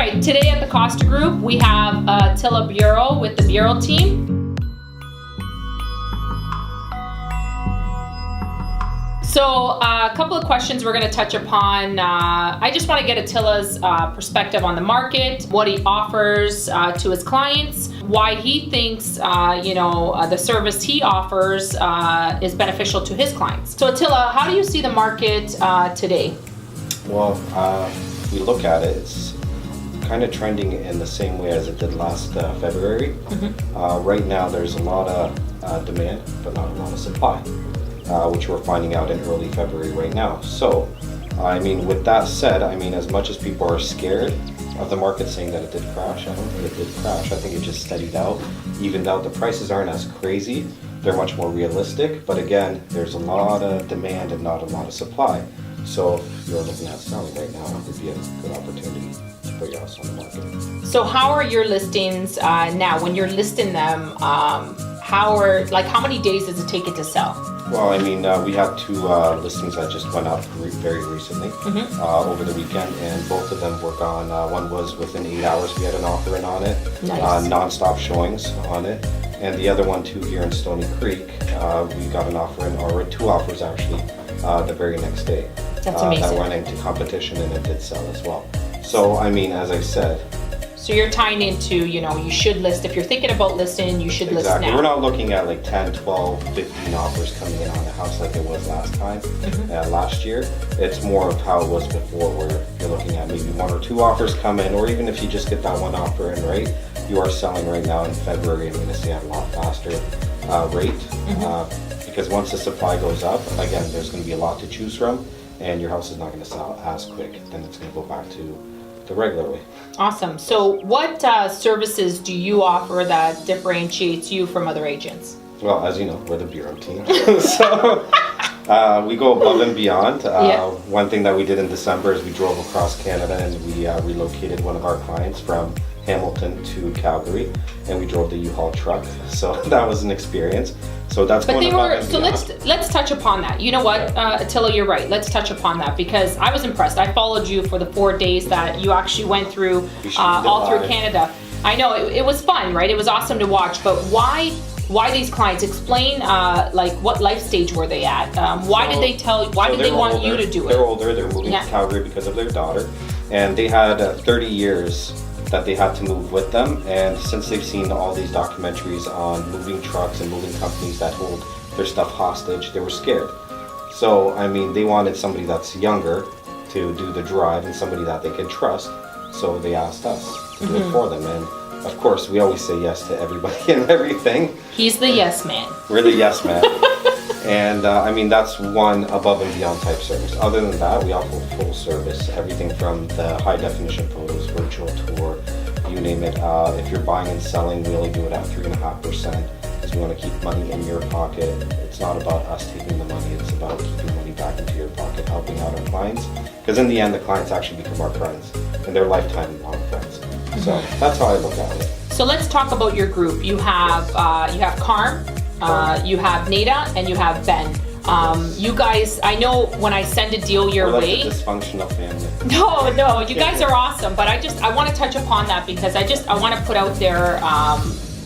right, today at the Costa Group, we have Attila Biro with the Biro team. So a couple of questions we're going to touch upon. I just want to get Attila's perspective on the market, what he offers to his clients, why he thinks the service he offers is beneficial to his clients. So Attila, how do you see the market today? Well, we look at it, it's kind of trending in the same way as it did last February. Mm-hmm. Right now there's a lot of demand, but not a lot of supply. Which we're finding out in early February right now. So, I mean, with that said, I mean, as much as people are scared of the market saying that it did crash, I don't think it did crash. I think it just steadied out, evened out. The prices aren't as crazy. They're much more realistic. But again, there's a lot of demand and not a lot of supply. So if you're looking at selling right now, it would be a good opportunity to put your house on the market. So how are your listings now? When you're listing them, how many days does it take it to sell? Well, I mean, we have two listings that just went up very recently, mm-hmm. Over the weekend, and both of them were gone. One was within 8 hours, we had an offer in on it, nice. Non-stop showings on it, and the other one too here in Stony Creek, we got an offer in, or two offers actually, the very next day. That's amazing. That went into competition and it did sell as well. So, I mean, as I said, so you're tying into, you should list. If you're thinking about listing, you should list now. We're not looking at like 10, 12, 15 offers coming in on the house like it was last time, mm-hmm. Last year. It's more of how it was before, where you're looking at maybe one or two offers come in, or even if you just get that one offer in, right? You are selling right now in February, I'm going to say at a lot faster rate, mm-hmm. Because once the supply goes up, again, there's going to be a lot to choose from, and your house is not going to sell as quick. Then it's going to go back to the regular way. Awesome. So what services do you offer that differentiates you from other agents? Well, as you know, we're the Biro team. So we go above and beyond. One thing that we did in December is we drove across Canada and we relocated one of our clients from Hamilton to Calgary, and we drove the U-Haul truck. So that was an experience. So that's going above and beyond. So let's touch upon that. You know what, Attila, you're right. Let's touch upon that because I was impressed. I followed you for the 4 days that you actually went through all through Canada. I know it was fun, right? It was awesome to watch. But why these clients? Explain what life stage were they at? Why did they want you to do it? They're older. They're moving to Calgary because of their daughter, and they had 30 years that they had to move with them, and since they've seen all these documentaries on moving trucks and moving companies that hold their stuff hostage, they were scared. So, I mean, they wanted somebody that's younger to do the drive and somebody that they could trust, so they asked us to do it for them, and of course, we always say yes to everybody and everything. He's the yes man. We're the yes man. And I mean, that's one above and beyond type service. Other than that, we offer full service, everything from the high definition photos, virtual tour, you name it. If you're buying and selling, we only do it at 3.5% because we want to keep money in your pocket. It's not about us taking the money, it's about keeping money back into your pocket, helping out our clients. Because in the end, the clients actually become our friends and they're lifetime long friends. So that's how I look at it. So let's talk about your group. You have Carm, you have Nada, and you have Ben. You guys, I know when I send a deal your way. We're like a dysfunctional family. No, you guys are awesome. But I want to touch upon that because I want to put out there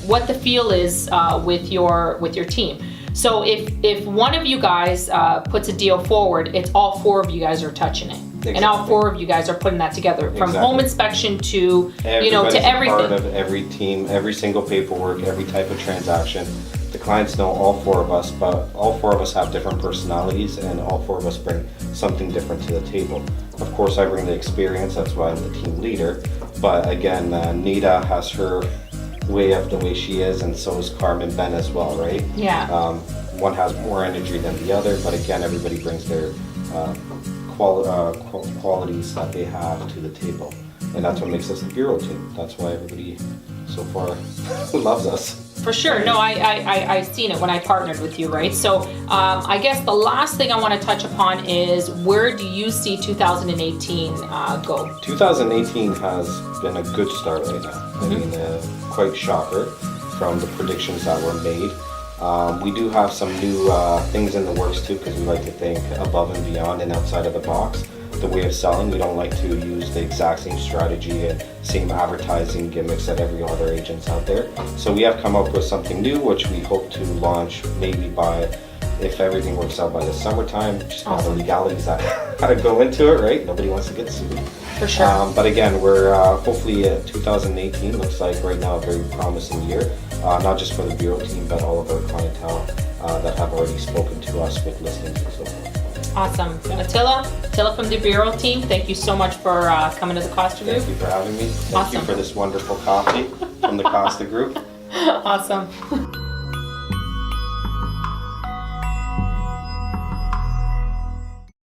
what the feel is with your team. So if one of you guys puts a deal forward, it's all four of you guys are touching it. Exactly. And all four of you guys are putting that together, from home inspection to to everything. Part of every team, every single paperwork, every type of transaction. The clients know all four of us, but all four of us have different personalities, and all four of us bring something different to the table. Of course, I bring the experience. That's why I'm the team leader. But again, Nada has her way of the way she is, and so is Carmen, Ben as well, right? Yeah. One has more energy than the other, but again, everybody brings their qualities that they have to the table, and that's what makes us the Biro team. That's why everybody so far loves us. For sure. No, I've seen it when I partnered with you, right? So I guess the last thing I want to touch upon is, where do you see 2018 go? 2018 has been a good start right now. I mean, quite shocker from the predictions that were made. We do have some new things in the works too, because we like to think above and beyond and outside of the box. the way of selling. We don't like to use the exact same strategy and same advertising gimmicks that every other agent's out there. So we have come up with something new, which we hope to launch maybe by, if everything works out, by the summertime. Just all the legalities that gotta go into it, right? Nobody wants to get sued. For sure. But again, we're hopefully 2018 looks like right now a very promising year, not just for the Bureau team, but all of our clientele that have already spoken to us with listings and so forth. Awesome. Attila from the Bureau team, thank you so much for coming to the Costa Group. Thank you for having me. Thank you for this wonderful coffee from the Costa Group. Awesome.